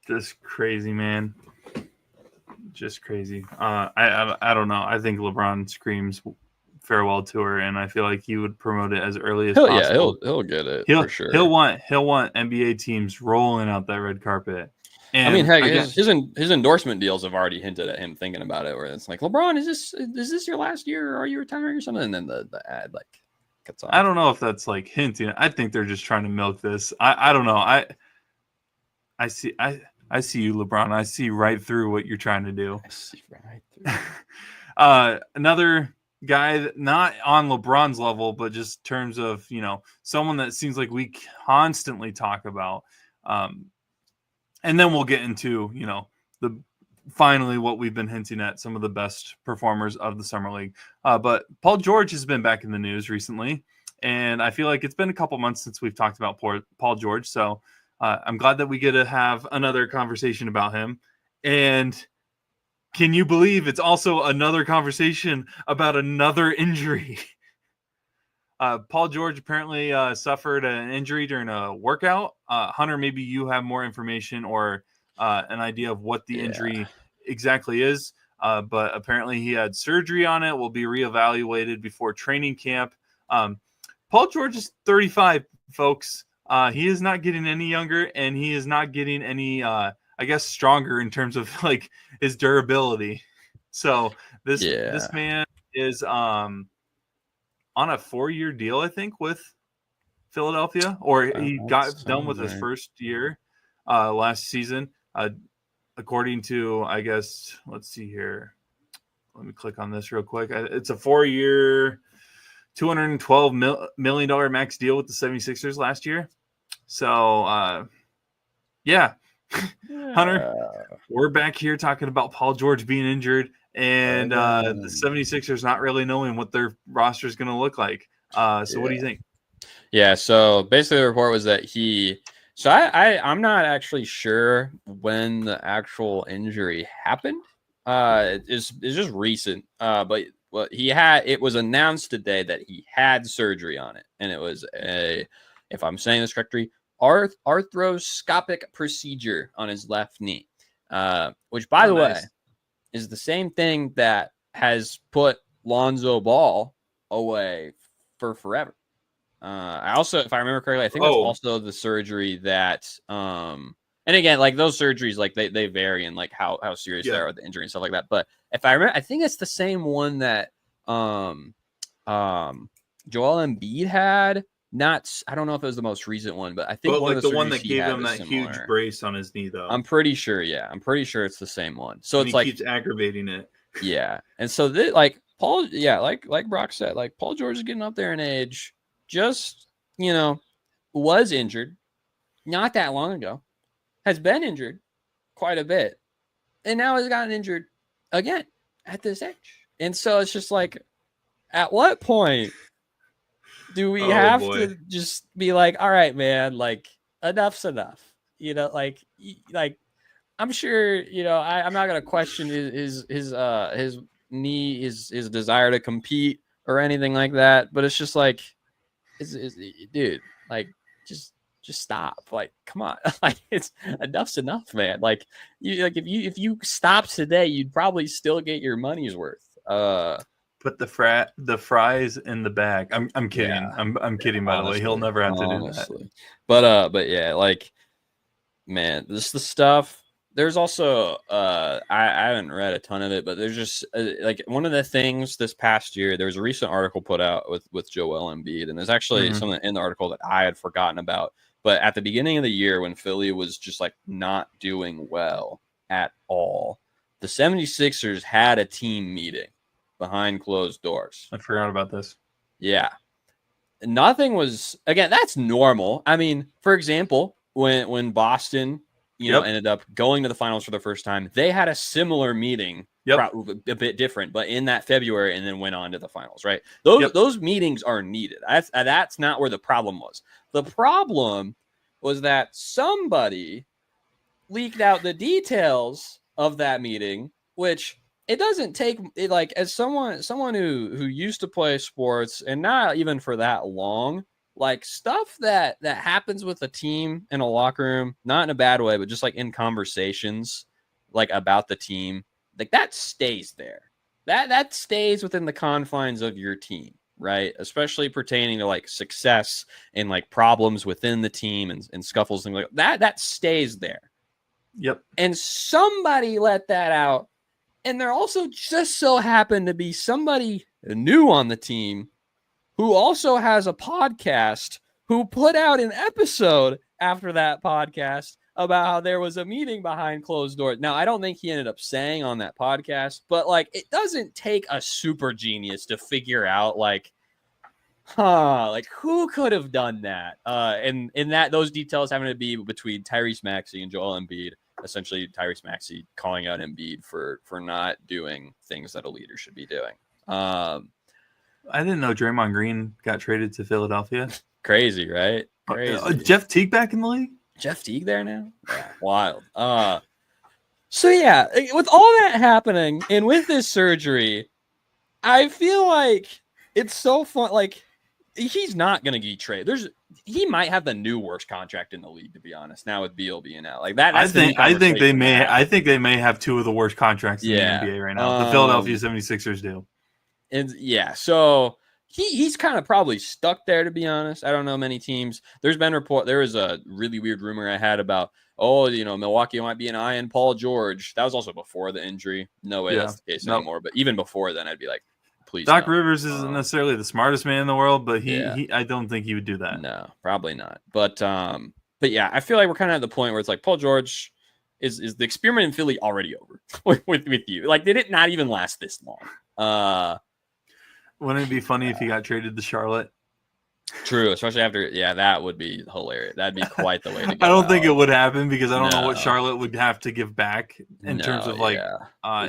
just crazy, man. Just crazy. I don't know. I think LeBron screams farewell tour, and I feel like he would promote it as early as possible. Yeah, he'll get it for sure. He'll want NBA teams rolling out that red carpet. And I mean, heck, his endorsement deals have already hinted at him thinking about it, where it's like, LeBron, is this your last year, or are you retiring or something? And then the ad like cuts off. I don't know if that's like hinting. I think they're just trying to milk this. I don't know. I see you, LeBron. I see right through what you're trying to do. I see right through. Another guy that not on LeBron's level, but just in terms of, someone that seems like we constantly talk about. And then we'll get into, the finally what we've been hinting at, some of the best performers of the Summer League. But Paul George has been back in the news recently, and I feel like it's been a couple months since we've talked about Paul George. So I'm glad that we get to have another conversation about him. And can you believe it's also another conversation about another injury? Paul George apparently suffered an injury during a workout. Hunter, maybe you have more information or an idea of what the injury exactly is. But apparently he had surgery on it, will be reevaluated before training camp. Paul George is 35, folks. He is not getting any younger, and he is not getting any, stronger in terms of like his durability. So this man is on a 4-year deal, I think, with Philadelphia, or he got done with his first year last season. According to, I guess, let's see here. Let me click on this real quick. It's a 4-year, $212 million max deal with the 76ers last year. So, yeah. Hunter, we're back here talking about Paul George being injured and the 76ers not really knowing what their roster is going to look like. What do you think? Yeah, so basically the report was that I'm not actually sure when the actual injury happened. It's just recent. But what it was announced today that he had surgery on it, and it was if I'm saying this correctly, arthroscopic procedure on his left knee, which, by the way, is the same thing that has put Lonzo Ball away for forever. I also, if I remember correctly, I think that's also the surgery that, and again, like those surgeries, like they vary in like how serious they are with the injury and stuff like that. But if I remember, I think it's the same one that Joel Embiid had. I don't know if it was the most recent one, but I think like the one that gave him that huge brace on his knee, though. I'm pretty sure. Yeah, I'm pretty sure it's the same one. So and he keeps aggravating it. Yeah, and so like Paul, like Brock said, like Paul George is getting up there in age. Just, was injured not that long ago, has been injured quite a bit, and now has gotten injured again at this age. And so it's just like, at what point do we have to just be like, all right, man, like enough's enough? Like I'm sure, I'm not going to question his knee, his desire to compete or anything like that. But it's just like, dude, like just stop. Like, come on. Like, it's enough's enough, man. Like if you stop today, you'd probably still get your money's worth. Put the fries in the bag. I'm kidding. Yeah. I'm kidding, by the way. He'll never have to do that. But yeah, like, man, this is the stuff. There's also I haven't read a ton of it, but there's just like one of the things this past year, there was a recent article put out with Joel Embiid, and there's actually something in the article that I had forgotten about. But at the beginning of the year, when Philly was just like not doing well at all, the 76ers had a team meeting behind closed doors. I forgot about this. Yeah. Nothing was, again, that's normal. I mean, for example, when Boston, ended up going to the finals for the first time, they had a similar meeting, a bit different, but in that February, and then went on to the finals, right? Those meetings are needed. That's not where the problem was. The problem was that somebody leaked out the details of that meeting, which it doesn't take it, like, as someone who used to play sports, and not even for that long, like stuff that happens with a team in a locker room, not in a bad way, but just like in conversations, like about the team, like that stays there. That stays within the confines of your team, right? Especially pertaining to like success and like problems within the team and scuffles, things like that. That stays there. Yep. And somebody let that out. And there also just so happened to be somebody new on the team who also has a podcast, who put out an episode after that podcast about how there was a meeting behind closed doors. Now, I don't think he ended up saying on that podcast, but like it doesn't take a super genius to figure out like who could have done that? And in that those details having to be between Tyrese Maxey and Joel Embiid. Essentially, Tyrese Maxey calling out Embiid for not doing things that a leader should be doing. I didn't know Draymond Green got traded to Philadelphia. Crazy, right? Crazy. Jeff Teague back in the league? Jeff Teague there now? Yeah, wild. So yeah, with all that happening and with this surgery, I feel like it's so fun. Like he's not gonna get traded. He might have the new worst contract in the league, to be honest. Now with Beal being out, like that. I think they may have two of the worst contracts in the NBA right now. The Philadelphia 76ers do. And yeah, so he's kind of probably stuck there, to be honest. I don't know many teams. There was a really weird rumor I had about, Milwaukee might be an eye on Paul George. That was also before the injury. No way that's the case anymore. But even before then, I'd be like, please. Doc Rivers isn't necessarily the smartest man in the world, but he I don't think he would do that. No, probably not. But yeah, I feel like we're kind of at the point where it's like Paul George is the experiment in Philly already over with you? Like, did it not even last this long? Wouldn't it be funny if he got traded to Charlotte? True, especially after, that would be hilarious. That'd be quite the way to go. I don't think it would happen because I don't know what Charlotte would have to give back in terms of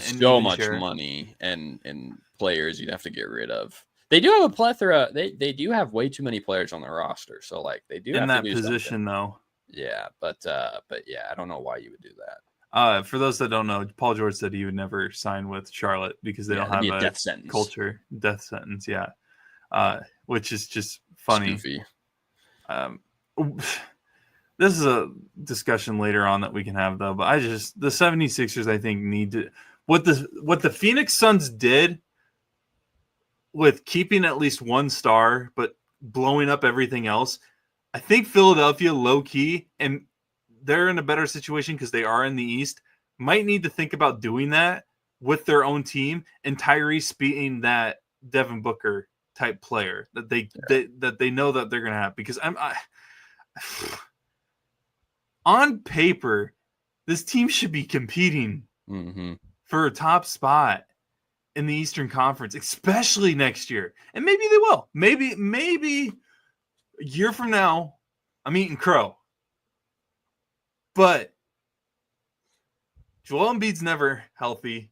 so much money and players you'd have to get rid of. They do have a plethora. They do have way too many players on their roster, so like they do in have that to do position something. though. Yeah, but yeah, I don't know why you would do that. For those that don't know, Paul George said he would never sign with Charlotte because they don't have a death sentence. Death sentence, which is just funny. This is a discussion later on that we can have, though. But the 76ers, I think, need to what the Phoenix Suns did with keeping at least one star but blowing up everything else. I think Philadelphia, low key, and they're in a better situation because they are in the East, might need to think about doing that with their own team, and Tyrese being that Devin Booker type player that they know that they're going to have. Because on paper, this team should be competing for a top spot in the Eastern Conference, especially next year. And maybe they will. Maybe a year from now, I'm eating crow. But Joel Embiid's never healthy.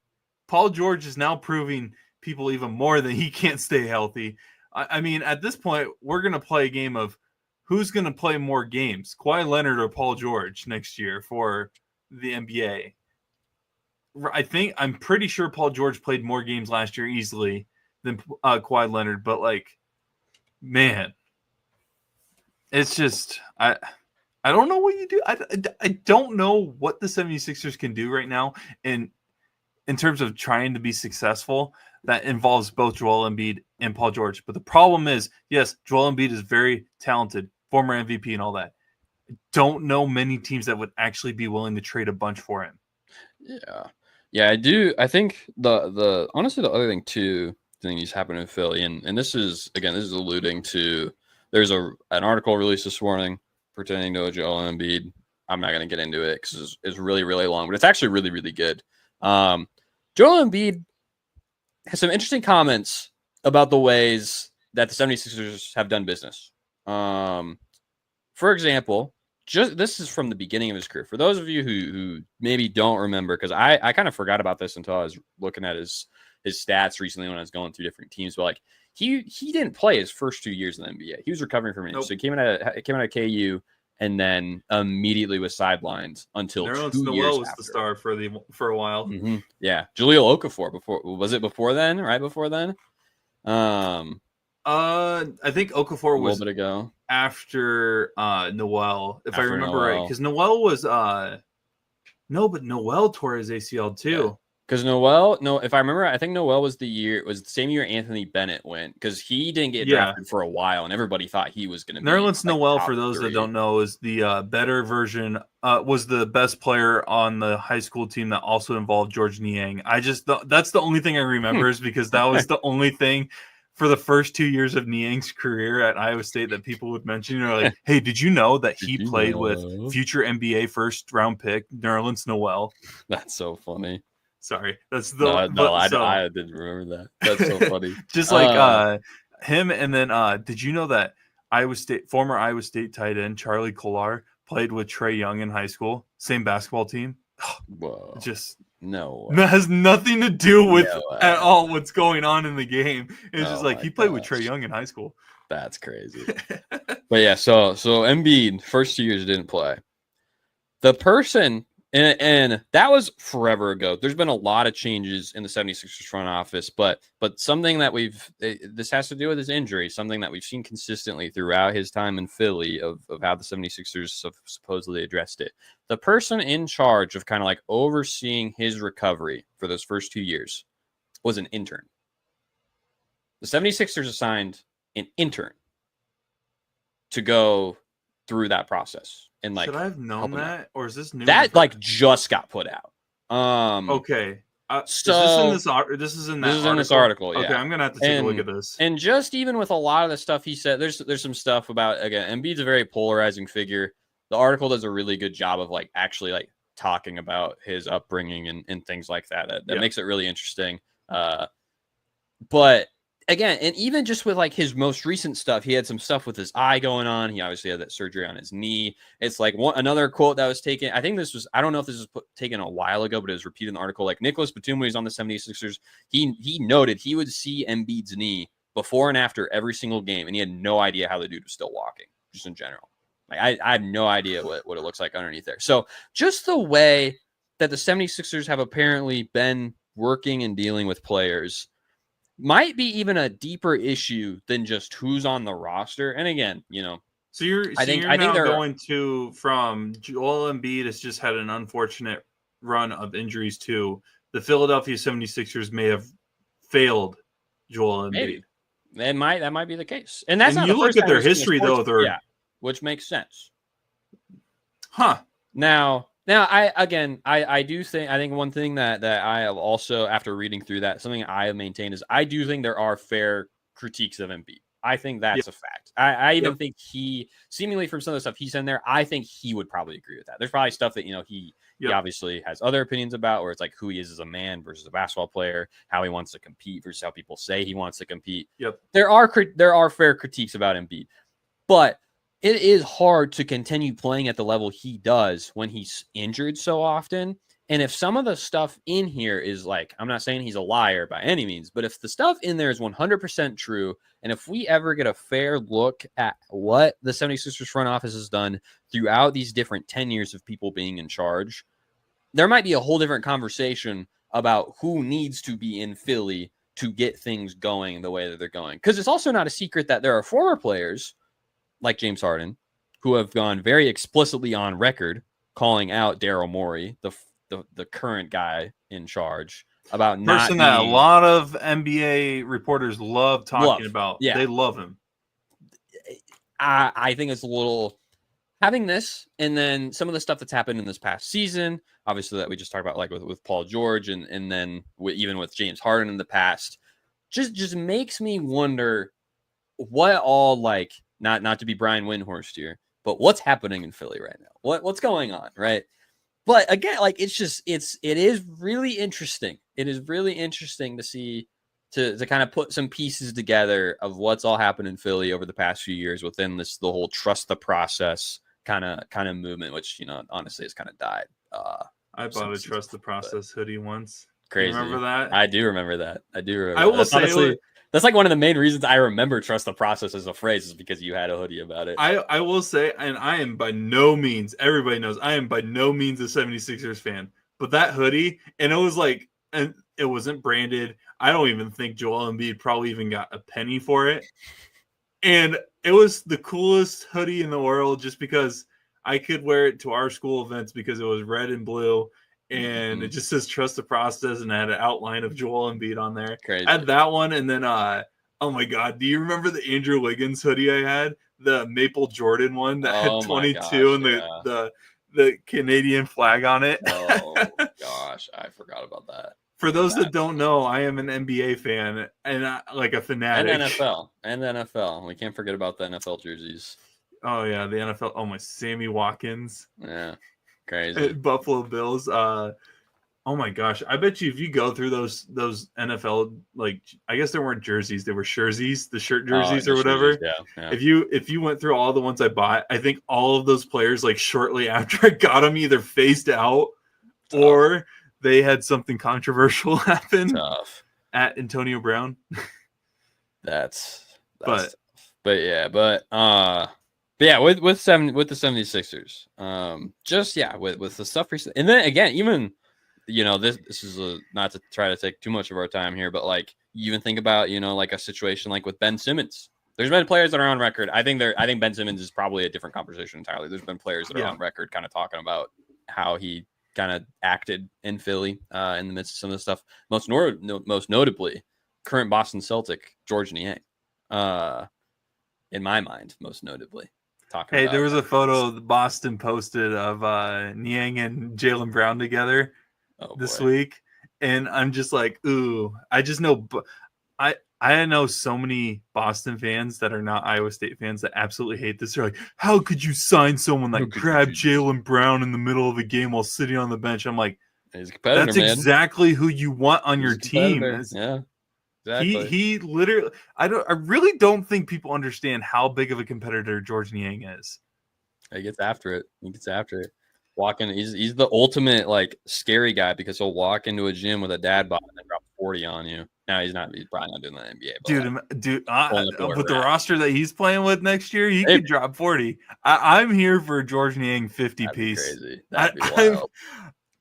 Paul George is now proving people even more that he can't stay healthy. I mean, at this point, we're going to play a game of who's going to play more games, Kawhi Leonard or Paul George next year for the NBA. I'm pretty sure Paul George played more games last year easily than Kawhi Leonard. But, man, it's just I don't know what you do. I don't know what the 76ers can do right now in terms of trying to be successful that involves both Joel Embiid and Paul George. But the problem is, yes, Joel Embiid is very talented, former MVP and all that. I don't know many teams that would actually be willing to trade a bunch for him. Yeah, I do. I think the honestly, the other thing too, things happened in Philly, and this is alluding to, there's an article released this morning pertaining to Joel Embiid. I'm not going to get into it because it's really, really long, but it's actually really, really good. Joel Embiid has some interesting comments about the ways that the 76ers have done business. For example, this is from the beginning of his career. For those of you who maybe don't remember, because I kind of forgot about this until I was looking at his stats recently when I was going through different teams, but he didn't play his first 2 years in the NBA. He was recovering from it. Nope. So he came out of KU and then immediately was sidelined until 2 years Noel was after. the star for a while. Mm-hmm. Yeah, Jahlil Okafor before then? Right before then? I think Okafor was a little bit ago after Noel, if I remember right, because Noel was but Noel tore his ACL too. Yeah. Because if I remember, I think Noel was the same year Anthony Bennett went, because he didn't get drafted for a while, and everybody thought he was going to be. Nerlens Noel, for those that don't know, is the better version. Was the best player on the high school team that also involved George Niang. That's the only thing I remember is because that was the only thing for the first 2 years of Niang's career at Iowa State that people would mention, like, hey, did you know that he played with future NBA first round pick Nerlens Noel? That's so funny. Sorry, that's I didn't remember that. That's so funny. Just like him, and then did you know that former Iowa State tight end Charlie Kolar played with Trae Young in high school, same basketball team? Whoa! Just no, that has nothing to do with at all what's going on in the game. It's just like he played with Trae Young in high school. That's crazy. But yeah, so Embiid first 2 years didn't play. The person. And that was forever ago. There's been a lot of changes in the 76ers front office, but something that this has to do with his injury, something that we've seen consistently throughout his time in Philly of how the 76ers have supposedly addressed it. The person in charge of kind of like overseeing his recovery for those first 2 years was an intern. The 76ers assigned an intern to go through that process. And like, should I have known that, or is this new? That like just got put out. Okay. So this is in this article. Yeah. Okay, I'm gonna have to take a look at this. And just even with a lot of the stuff he said, there's some stuff about, again, Embiid's a very polarizing figure. The article does a really good job of like actually like talking about his upbringing and things like that. That makes it really interesting. But again, and even just with like his most recent stuff, he had some stuff with his eye going on. He obviously had that surgery on his knee. It's like another quote that was taken. I think this was, I don't know if this was taken a while ago, but it was repeated in the article. Like Nicholas Batum, when he's on the 76ers, he noted he would see Embiid's knee before and after every single game, and he had no idea how the dude was still walking, just in general. Like I have no idea what it looks like underneath there. So just the way that the 76ers have apparently been working and dealing with players might be even a deeper issue than just who's on the roster. And again, so I think they're going from Joel Embiid has just had an unfortunate run of injuries to the Philadelphia 76ers may have failed Joel Embiid. Maybe. That might be the case. And that's not you look at their history though, which makes sense. Huh. Now I do think, one thing that I have also, after reading through that, something I have maintained is I do think there are fair critiques of Embiid. I think that's a fact. I even think he, seemingly from some of the stuff he's in there, I think he would probably agree with that. There's probably stuff that, he obviously has other opinions about, where it's like who he is as a man versus a basketball player, how he wants to compete versus how people say he wants to compete. Yep. There are fair critiques about Embiid, but it is hard to continue playing at the level he does when he's injured so often. And if some of the stuff in here is like, I'm not saying he's a liar by any means, but if the stuff in there is 100% true, and if we ever get a fair look at what the 76ers front office has done throughout these different 10 years of people being in charge, there might be a whole different conversation about who needs to be in Philly to get things going the way that they're going. Because it's also not a secret that there are former players like James Harden, who have gone very explicitly on record calling out Daryl Morey, the current guy in charge, about not being, that a lot of NBA reporters love talking about. Yeah. They love him. I think it's a little, having this, and then some of the stuff that's happened in this past season, obviously that we just talked about, like with Paul George, and then even with James Harden in the past, just makes me wonder what all, like, not to be Brian Windhorst here, but what's happening in Philly right now? What's going on, right? But again, like, it is really interesting. It is really interesting to see, to kind of put some pieces together of what's all happened in Philly over the past few years within the whole trust the process kind of movement, which, honestly has kind of died. I bought a trust the process hoodie once. Crazy. You remember that? I do remember that. I will say, honestly, that's like one of the main reasons I remember trust the process as a phrase, is because you had a hoodie about it. I will say, and I am by no means, everybody knows, I am by no means a 76ers fan, but that hoodie, and it was like, and it wasn't branded. I don't even think Joel Embiid probably even got a penny for it. And it was the coolest hoodie in the world, just because I could wear it to our school events because it was red and blue. And it just says trust the process, and I had an outline of Joel Embiid on there. Crazy. I had that one, and then oh my god, do you remember the Andrew Wiggins hoodie I had? The Maple Jordan one that had 22 and the Canadian flag on it. Oh gosh, I forgot about that. For those that don't know, I am an NBA fan and like a fanatic. And NFL. We can't forget about the NFL jerseys. Oh yeah, the NFL. Oh my, Sammy Watkins. Yeah, crazy. Buffalo Bills. Oh my gosh, I bet you if you go through those NFL, like, I guess there weren't jerseys, they were jerseys, the shirt jerseys or whatever. Jerseys, yeah. If you went through all the ones I bought, I think all of those players, like shortly after I got them, either phased out or they had something controversial happen at Antonio Brown. That's but tough. But yeah, with the 76ers, with the stuff recently, and then again, even this is not to try to take too much of our time here, but like you even think about like a situation like with Ben Simmons. There's been players that are on record. I think Ben Simmons is probably a different conversation entirely. There's been players that are on record kind of talking about how he kind of acted in Philly in the midst of some of the stuff. Most notably, current Boston Celtic George Niang. In my mind, most notably. Hey, there was a photo Boston posted of Niang and Jaylen Brown together this week, and I'm just like, ooh, I just know. I know so many Boston fans that are not Iowa State fans that absolutely hate this. They're like, how could you sign someone that grabbed Jaylen Brown in the middle of a game while sitting on the bench? I'm like, that's exactly who you want on your team. Yeah. Exactly. He literally, I really don't think people understand how big of a competitor George Niang is. He gets after it. He's the ultimate like scary guy because he'll walk into a gym with a dad bod and drop 40 on you. Now he's probably not doing that in the NBA. Dude, with the roster that he's playing with next year, he could drop 40. I'm here for George Niang 50 piece. Crazy. That'd be wild.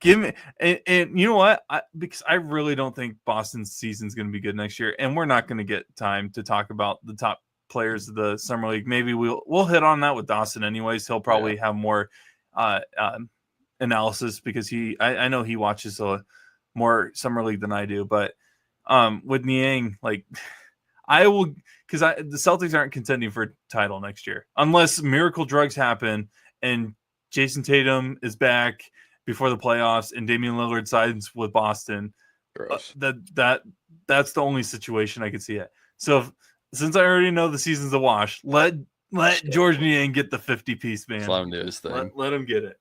Give me and you know what? Because I really don't think Boston's season's going to be good next year, and we're not going to get time to talk about the top players of the summer league. Maybe we'll hit on that with Dawson anyways. He'll probably have more analysis because I know he watches more summer league than I do. But with Niang, like I will, because the Celtics aren't contending for a title next year unless miracle drugs happen and Jason Tatum is back before the playoffs and Damian Lillard signs with Boston. That's the only situation I could see it. So since I already know the season's a wash, let George Niang get the 50 piece, man. Let him do his thing. Let him get it.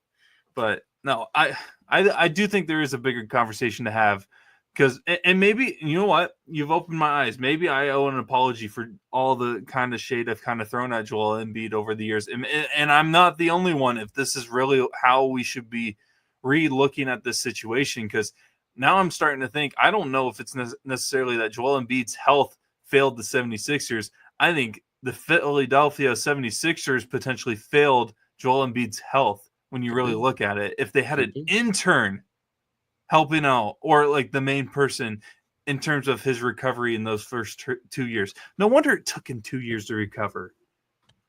But no, I do think there is a bigger conversation to have because, and maybe, you know what, you've opened my eyes. Maybe I owe an apology for all the kind of shade I've kind of thrown at Joel Embiid over the years. And I'm not the only one. If this is really how we should be re-looking at this situation, because now I'm starting to think, I don't know if it's necessarily that Joel Embiid's health failed the 76ers. I think the Philadelphia 76ers potentially failed Joel Embiid's health when you really look at it. If they had an intern helping out or like the main person in terms of his recovery in those first 2 years. No wonder it took him 2 years to recover.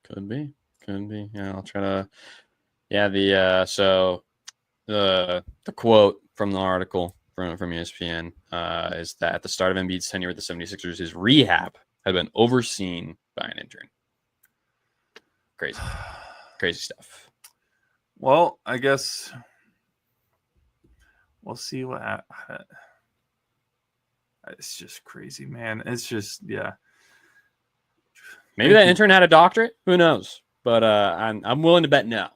Could be. Yeah, I'll try to. Yeah, the quote from the article from ESPN is that at the start of Embiid's tenure with the 76ers, his rehab had been overseen by an intern. Crazy stuff. Well, I guess we'll see what it's just crazy, man. It's just, yeah. Maybe that intern had a doctorate. Who knows? But I'm willing to bet no.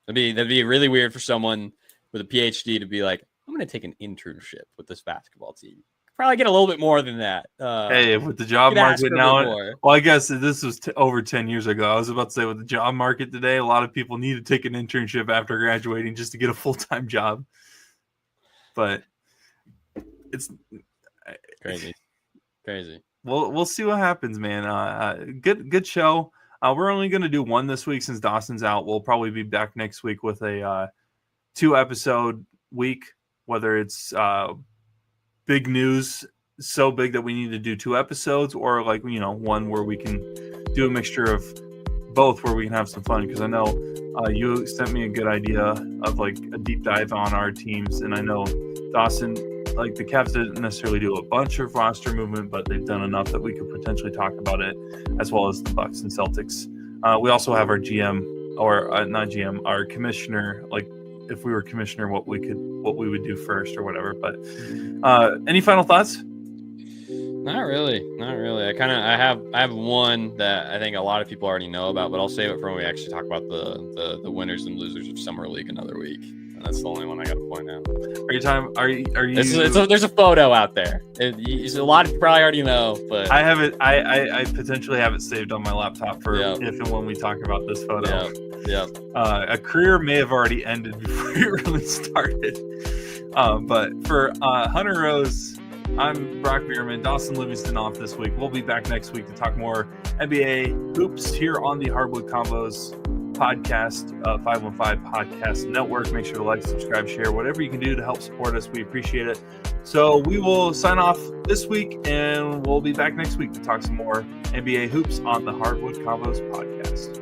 That'd be really weird for someone with a PhD to be like, I'm going to take an internship with this basketball team. Probably get a little bit more than that. Hey, with the job market now, well, I guess this was over 10 years ago. I was about to say with the job market today, a lot of people need to take an internship after graduating just to get a full-time job. But it's crazy. We'll see what happens, man. Good show. We're only going to do one this week since Dawson's out. We'll probably be back next week with a 2-episode week, whether it's big news, so big that we need to do 2 episodes, or like, one where we can do a mixture of both where we can have some fun. Because I know you sent me a good idea of like a deep dive on our teams. And I know Dawson, like the Cavs didn't necessarily do a bunch of roster movement, but they've done enough that we could potentially talk about it, as well as the Bucks and Celtics. We also have our GM, or not GM, our commissioner, like if we were commissioner, what we would do first or whatever. But any final thoughts? Not really. I have one that I think a lot of people already know about, but I'll save it for when we actually talk about the winners and losers of Summer League another week. And that's the only one I got to point out. Are you? There's a photo out there. A lot of you probably already know, but I have it. I potentially have it saved on my laptop for if and when we talk about this photo. Yeah. A career may have already ended before it really started. But for Hunter Rose, I'm Brock Bierman. Dawson Livingston off this week. We'll be back next week to talk more NBA hoops here on the Hardwood Convos podcast, 515 Podcast Network. Make sure to like, subscribe, share, whatever you can do to help support us. We appreciate it. So we will sign off this week, and we'll be back next week to talk some more NBA hoops on the Hardwood Convos podcast.